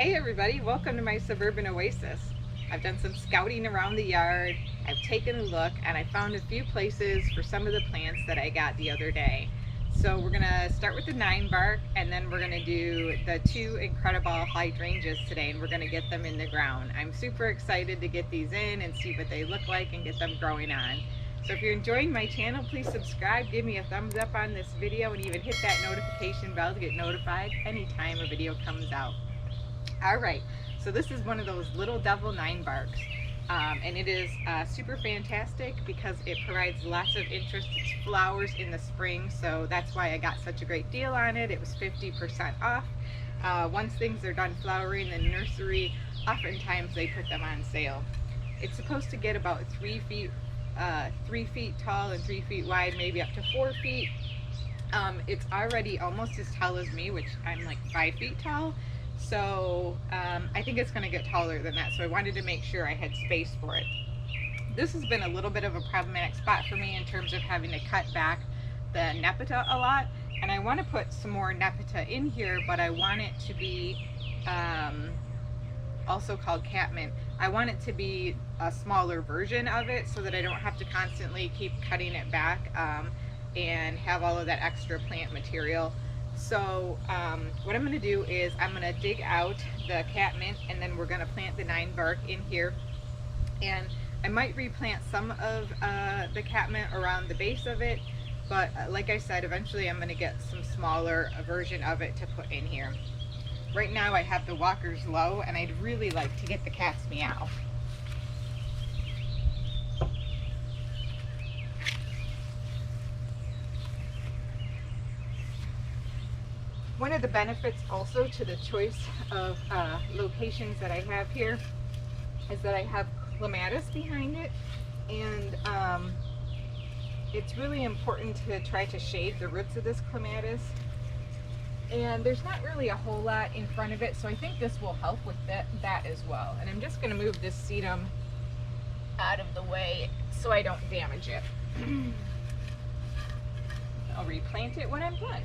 Hey everybody, welcome to my Suburban Oasis. I've done some scouting around the yard, I've taken a look, and I found a few places for some of the plants that I got the other day. So we're gonna start with the Ninebark, and then we're gonna do the two Incrediball hydrangeas today, and we're gonna get them in the ground. I'm super excited to get these in and see what they look like and get them growing on. So if you're enjoying my channel, please subscribe, give me a thumbs up on this video, and even hit that notification bell to get notified anytime a video comes out. All right, so this is one of those little devil Ninebarks, and it is super fantastic because it provides lots of interest. It's flowers in the spring, so that's why I got such a great deal on it. It was 50% off. Once things are done flowering in the nursery, oftentimes they put them on sale. It's supposed to get about 3 feet tall and 3 feet wide, maybe up to 4 feet. It's already almost as tall as me, which I'm like 5 feet tall. So I think it's going to get taller than that, so I wanted to make sure I had space for it. This has been a little bit of a problematic spot for me in terms of having to cut back the nepeta a lot, and I want to put some more nepeta in here, but I want it to be also called catmint. I want it to be a smaller version of it so that I don't have to constantly keep cutting it back and have all of that extra plant material. So what I'm going to do is I'm going to dig out the catmint, and then we're going to plant the Ninebark in here. And I might replant some of the catmint around the base of it, but like I said, eventually I'm going to get some smaller version of it to put in here. Right now I have the walkers low, and I'd really like to get the cats meow. One of the benefits also to the choice of locations that I have here is that I have clematis behind it, and it's really important to try to shade the roots of this clematis, and there's not really a whole lot in front of it, so I think this will help with that as well. And I'm just going to move this sedum out of the way so I don't damage it. I'll replant it when I'm done.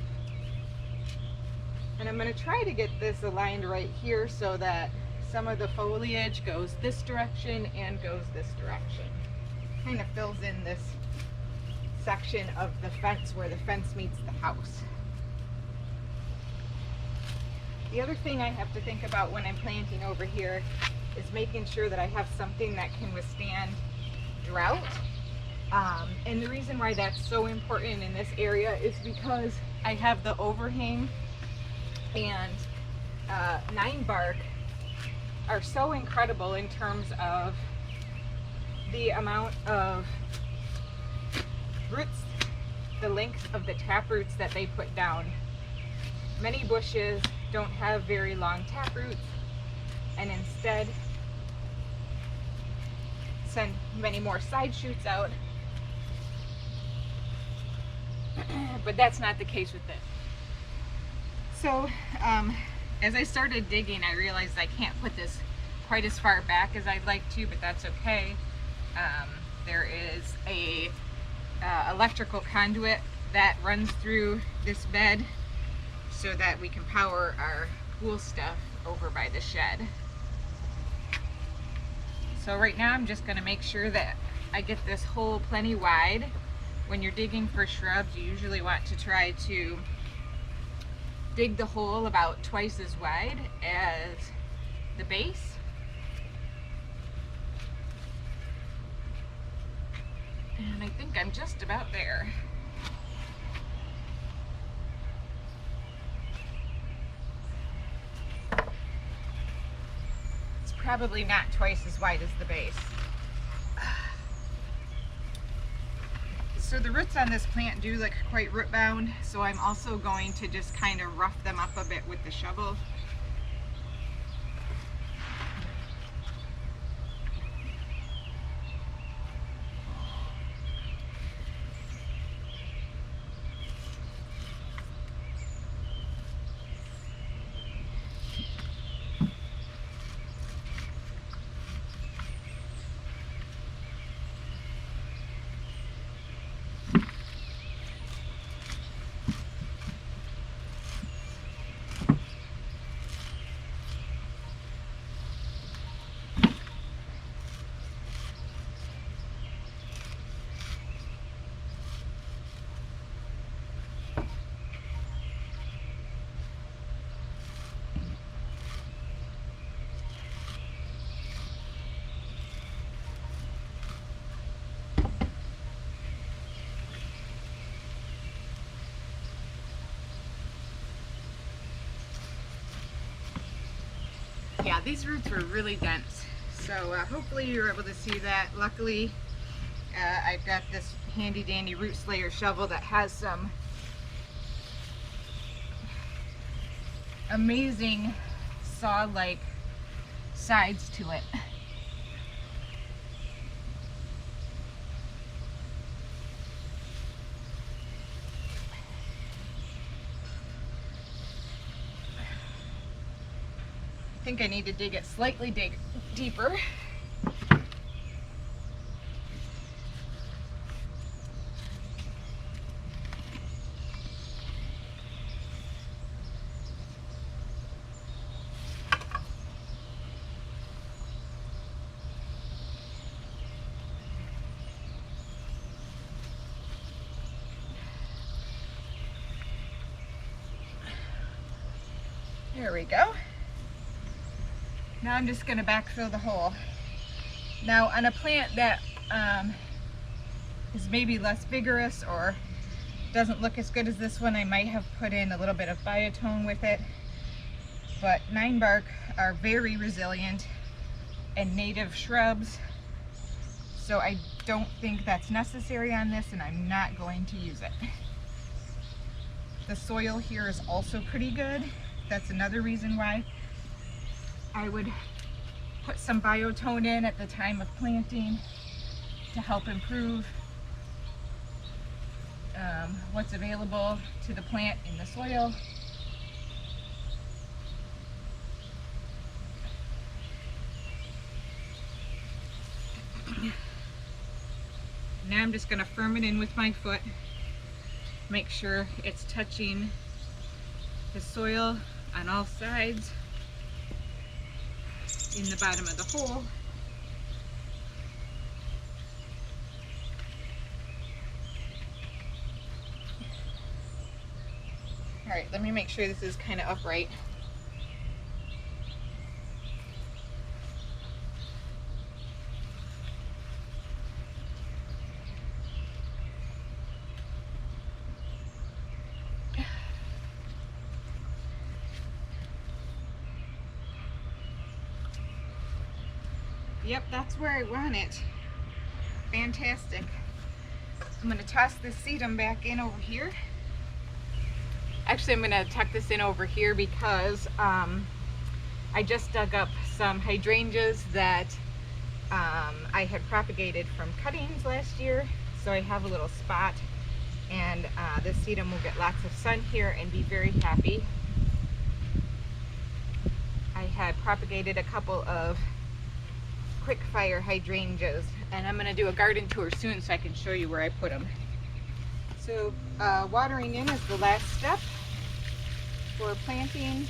And I'm going to try to get this aligned right here so that some of the foliage goes this direction and goes this direction. Kind of fills in this section of the fence where the fence meets the house. The other thing I have to think about when I'm planting over here is making sure that I have something that can withstand drought. And the reason why that's so important in this area is because I have the overhang, and Ninebark are so incredible in terms of the amount of roots, the length of the tap roots that they put down. Many bushes don't have very long tap roots, and instead send many more side shoots out, but that's not the case with this. So as I started digging, I realized I can't put this quite as far back as I'd like to, but that's okay. There is a electrical conduit that runs through this bed so that we can power our pool stuff over by the shed. So right now I'm just going to make sure that I get this hole plenty wide. When you're digging for shrubs, you usually want to try to dig the hole about twice as wide as the base. And I think I'm just about there. It's probably not twice as wide as the base. So the roots on this plant do look quite root bound, so I'm also going to just kind of rough them up a bit with the shovel. Yeah, these roots were really dense. So hopefully you were able to see that. Luckily, I've got this handy dandy root slayer shovel that has some amazing saw-like sides to it. I think I need to dig it slightly deeper. There we go. Now I'm just going to backfill the hole. Now on a plant that is maybe less vigorous or doesn't look as good as this one, I might have put in a little bit of biotone with it. But Ninebark are very resilient and native shrubs, so I don't think that's necessary on this, and I'm not going to use it. The soil here is also pretty good. That's another reason why I would put some biotone in at the time of planting to help improve what's available to the plant in the soil. Now I'm just going to firm it in with my foot, make sure it's touching the soil on all sides in the bottom of the hole. All right, let me make sure this is kind of upright. Yep, that's where I want it. Fantastic. I'm gonna toss this sedum back in over here. Actually, I'm gonna tuck this in over here because I just dug up some hydrangeas that I had propagated from cuttings last year. So I have a little spot, and this sedum will get lots of sun here and be very happy. I had propagated a couple of quick fire hydrangeas, and I'm going to do a garden tour soon so I can show you where I put them. So watering in is the last step for planting,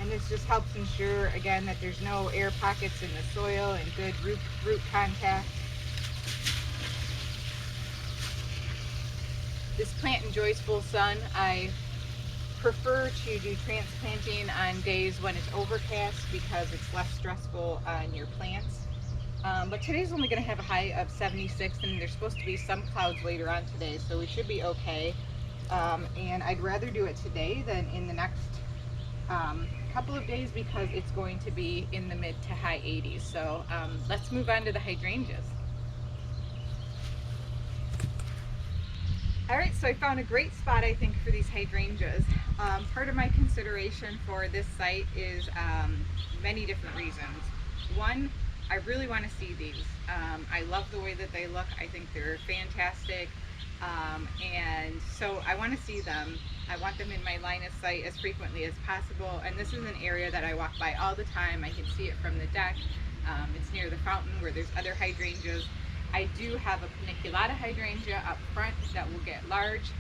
and this just helps ensure again that there's no air pockets in the soil and good root contact. This plant enjoys full sun. I prefer to do transplanting on days when it's overcast because it's less stressful on your plants. But today's only going to have a high of 76, and there's supposed to be some clouds later on today, so we should be okay. And I'd rather do it today than in the next couple of days because it's going to be in the mid to high 80s. So let's move on to the hydrangeas. All right, so I found a great spot, I think, for these hydrangeas. Part of my consideration for this site is many different reasons. One, I really want to see these. I love the way that they look. I think they're fantastic. And so I want to see them. I want them in my line of sight as frequently as possible. And this is an area that I walk by all the time. I can see it from the deck. It's near the fountain where there's other hydrangeas. I do have a paniculata hydrangea up front that will get large,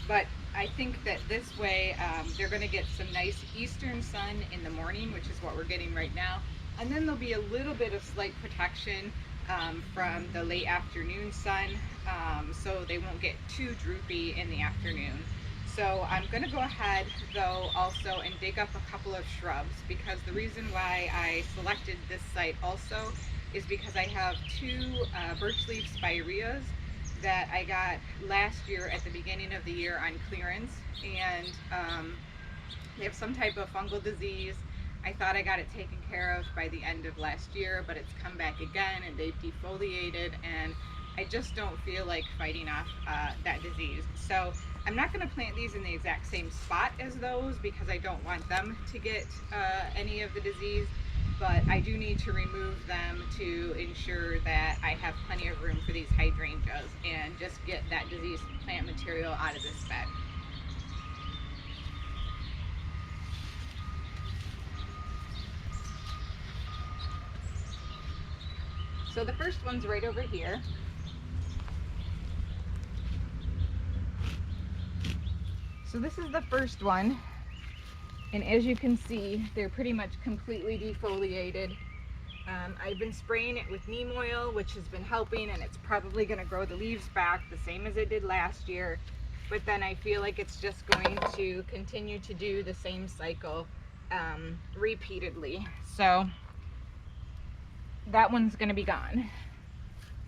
but I think that this way they're going to get some nice eastern sun in the morning, which is what we're getting right now, and then there'll be a little bit of slight protection from the late afternoon sun, so they won't get too droopy in the afternoon. So I'm going to go ahead though also and dig up a couple of shrubs, because the reason why I selected this site also is because I have two birch leaf spireas that I got last year at the beginning of the year on clearance, and they have some type of fungal disease. I thought I got it taken care of by the end of last year, but it's come back again and they've defoliated, and I just don't feel like fighting off that disease. So I'm not going to plant these in the exact same spot as those because I don't want them to get any of the disease, but I do need to remove them to ensure that I have plenty of room for these hydrangeas and just get that diseased plant material out of this bed. So the first one's right over here. So this is the first one, and as you can see, they're pretty much completely defoliated. I've been spraying it with neem oil, which has been helping, and it's probably going to grow the leaves back the same as it did last year, but then I feel like it's just going to continue to do the same cycle repeatedly. So that one's going to be gone.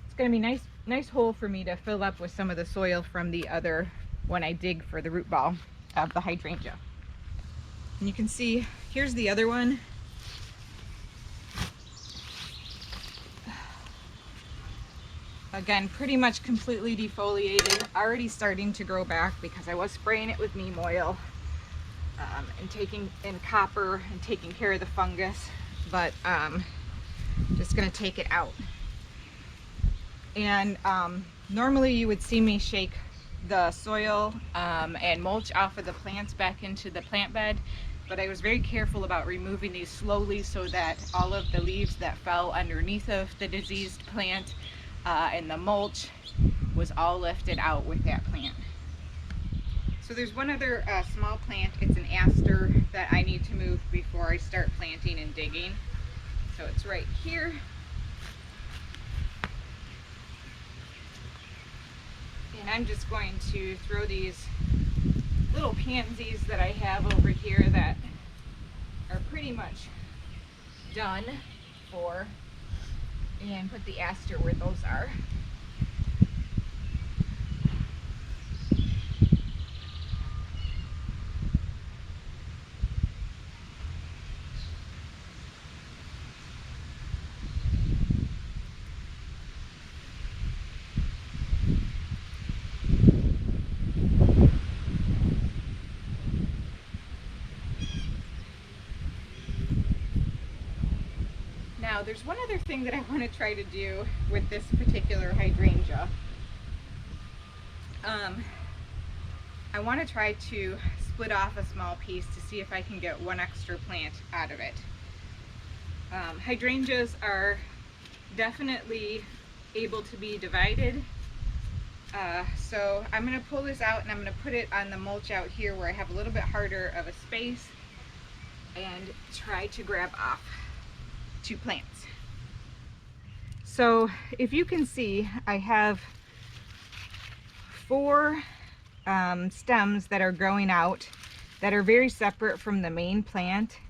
It's going to be nice hole for me to fill up with some of the soil from the other when I dig for the root ball of the hydrangea. And you can see here's the other one. Again, pretty much completely defoliated, already starting to grow back because I was spraying it with neem oil and taking in copper and taking care of the fungus, but just gonna take it out. And normally you would see me shake the soil and mulch off of the plants back into the plant bed, but I was very careful about removing these slowly so that all of the leaves that fell underneath of the diseased plant and the mulch was all lifted out with that plant. So there's one other small plant. It's an aster that I need to move before I start planting and digging. So it's right here. And I'm just going to throw these little pansies that I have over here that are pretty much done for, and put the aster where those are. Now, there's one other thing that I want to try to do with this particular hydrangea. I want to try to split off a small piece to see if I can get one extra plant out of it. Hydrangeas are definitely able to be divided. So I'm going to pull this out and I'm going to put it on the mulch out here where I have a little bit harder of a space and try to grab off 2 plants. So if you can see, I have 4 stems that are growing out that are very separate from the main plant,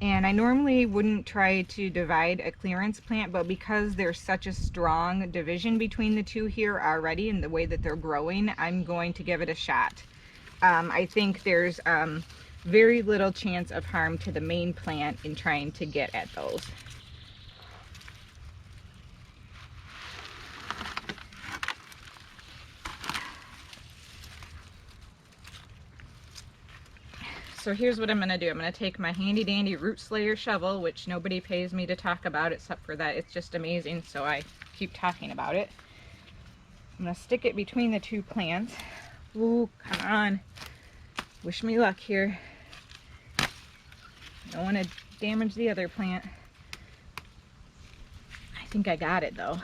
and I normally wouldn't try to divide a clearance plant, but because there's such a strong division between the 2 here already in the way that they're growing, I'm going to give it a shot. I think there's very little chance of harm to the main plant in trying to get at those. So here's what I'm going to do. I'm going to take my handy dandy root slayer shovel, which nobody pays me to talk about except for that it's just amazing, so I keep talking about it. I'm going to stick it between the 2 plants. Ooh, come on. Wish me luck here. Don't want to damage the other plant. I think I got it though.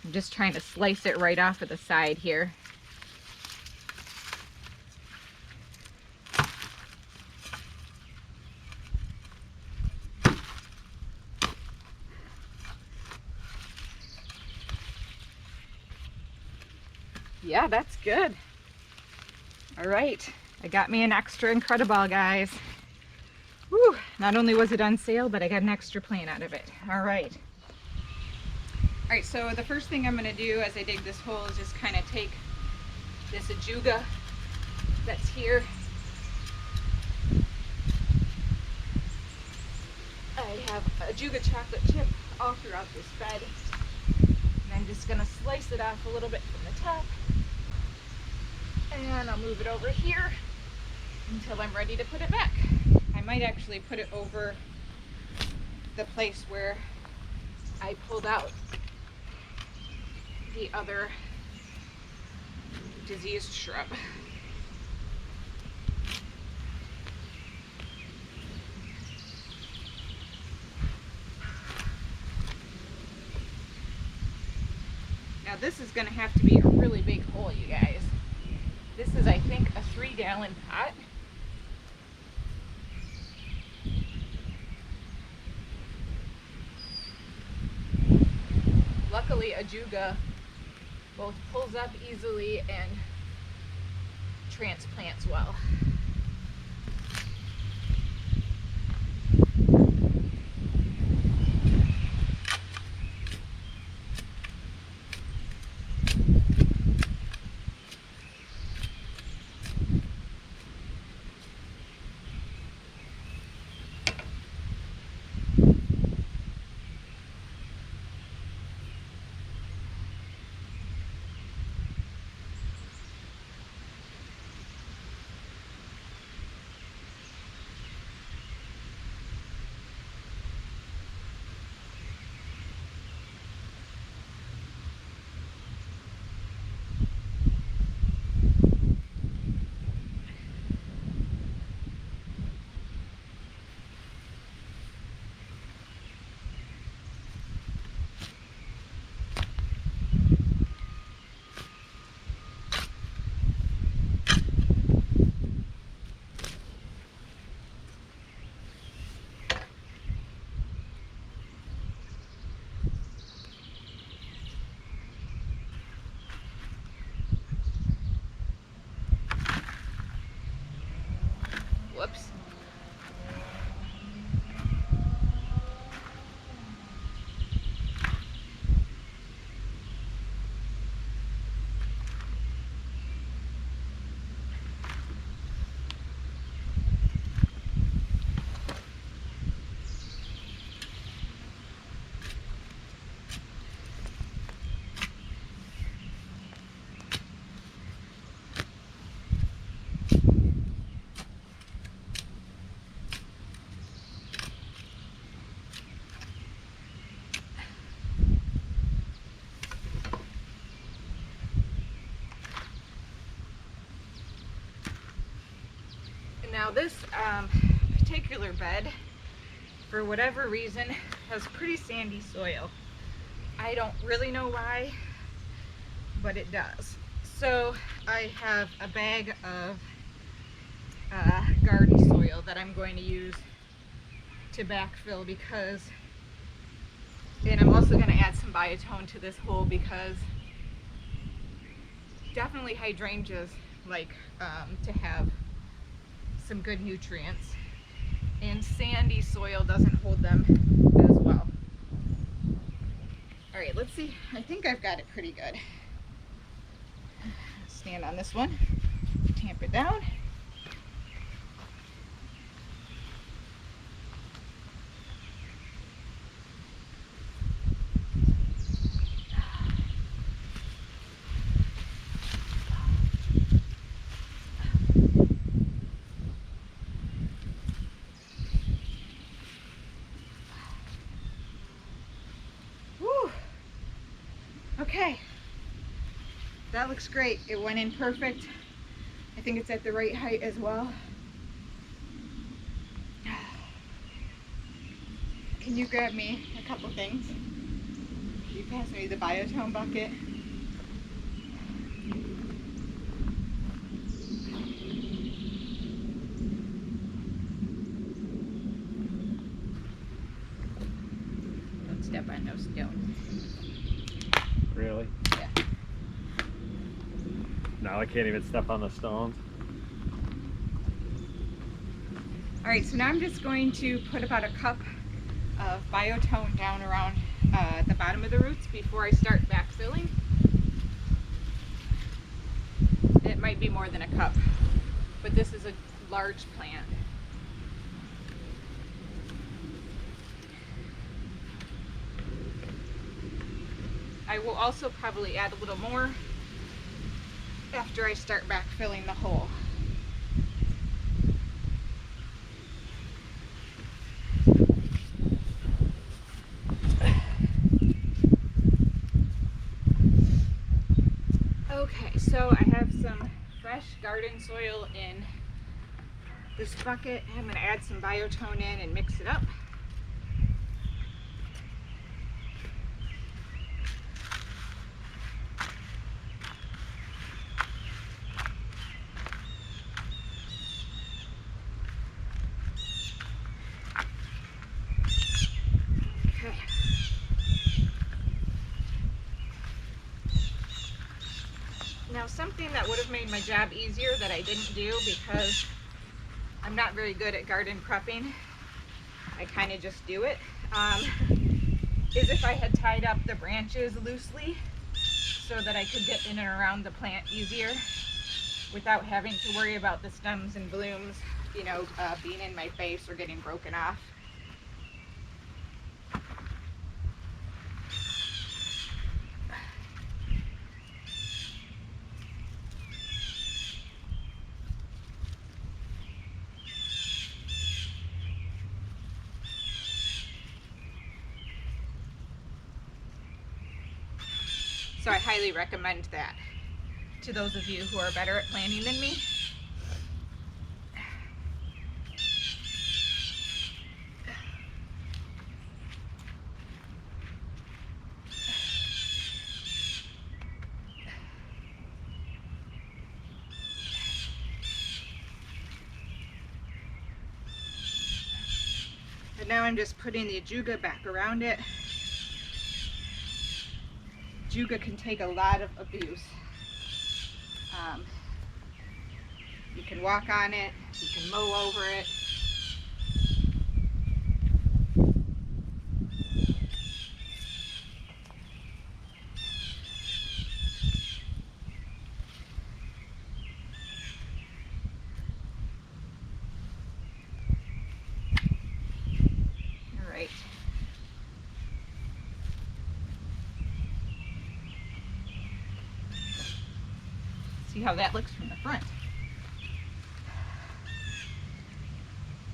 I'm just trying to slice it right off of the side here. Yeah, that's good. All right, I got me an extra Incrediball, guys. Woo! Not only was it on sale, but I got an extra plant out of it. All right. All right, so the first thing I'm gonna do as I dig this hole is just kind of take this ajuga that's here. I have ajuga chocolate chip all throughout this bed. And I'm just gonna slice it off a little bit from the top. And I'll move it over here until I'm ready to put it back. I might actually put it over the place where I pulled out the other diseased shrub. Now this is going to have to be a really big hole, you guys. This is, I think, a 3-gallon pot. Luckily, ajuga both pulls up easily and transplants well. Whoops. Now this particular bed, for whatever reason, has pretty sandy soil. I don't really know why, but it does. So I have a bag of garden soil that I'm going to use to backfill because, and I'm also going to add some biotone to this hole because definitely hydrangeas like to have some good nutrients, and sandy soil doesn't hold them as well. All right, let's see. I think I've got it pretty good. Stand on this one, tamp it down. Okay, that looks great. It went in perfect. I think it's at the right height as well. Can you grab me a couple things? Can you pass me the biotone bucket? Don't step on no stone. Really? Yeah. Now I can't even step on the stones. Alright, so now I'm just going to put about a cup of biotone down around the bottom of the roots before I start backfilling. It might be more than a cup, but this is a large plant. I will also probably add a little more after I start backfilling the hole. Okay, so I have some fresh garden soil in this bucket. I'm going to add some biotone in and mix it up. Okay. Now, something that would have made my job easier that I didn't do because I'm not very good at garden prepping, I kind of just do it, is if I had tied up the branches loosely so that I could get in and around the plant easier without having to worry about the stems and blooms, you know, being in my face or getting broken off. So I highly recommend that to those of you who are better at planting than me. And now I'm just putting the ajuga back around it. Ajuga can take a lot of abuse. You can walk on it, you can mow over it. All right. See how that looks from the front.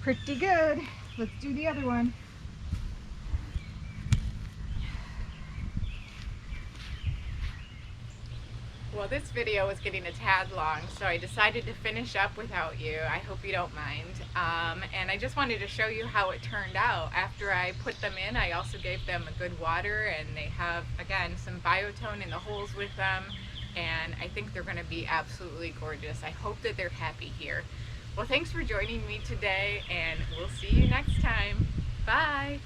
Pretty good. Let's do the other one. Well, this video was getting a tad long, so I decided to finish up without you. I hope you don't mind. And I just wanted to show you how it turned out. After I put them in, I also gave them a good water, and they have, again, some biotone in the holes with them. And I think they're going to be absolutely gorgeous. I hope that they're happy here. Well, thanks for joining me today, and we'll see you next time. Bye!